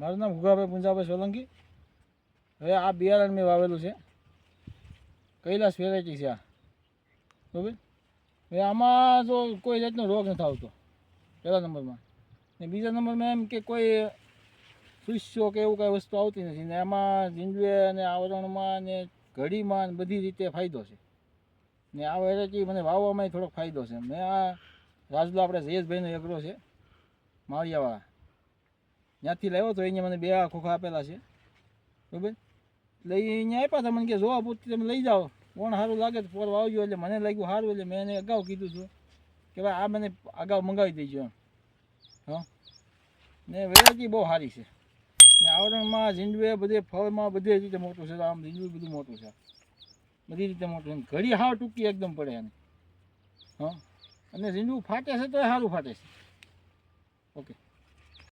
મારું નામ ગુગાભાઈ પુંજાભાઈ સોલંકી. હવે આ બિયારણ મેં વાવેલું છે, કૈલાસ વેરાયટી છે આ, બરાબર. હવે આમાં જો કોઈ જાતનો રોગ નથી આવતો પહેલા નંબરમાં, ને બીજા નંબરમાં એમ કે કોઈ સુસ્યો કે એવું કાંઈ વસ્તુ આવતી નથી, ને એમાં જીંડવે અને આવરણમાં ને ઘડીમાં ને બધી રીતે ફાયદો છે. ને આ વેરાયટી મને વાવવામાં થોડોક ફાયદો છે. મેં આ રાજલો આપણે જયેશભાઈનો એગ્રો છે માળિયાવાળા, ત્યાંથી લાવ્યો તો અહીંયા મને 2 ખોખા આપેલા છે, બરાબર. એટલે અહીંયા આપ્યા હતા, મને કે જોવા પૂરતી તમે લઈ જાઓ, કોણ સારું લાગે તો પોર વાવજો. એટલે મને લાગ્યું સારું, એટલે મેં એને અગાઉ કીધું હતું કે ભાઈ આ મને અગાઉ મંગાવી દેજો એમ. હા, ને વેરાયટી બહુ સારી છે, ને આવરણમાં જીંડવે બધે ફળમાં બધી રીતે મોટું છે. આમ જીંડવું બધું મોટું છે, બધી રીતે મોટું. ઘડી હાવ ટૂંકી એકદમ પડે એને. હા, અને જીંડવું ફાટે છે તો સારું ફાટે છે. ઓકે.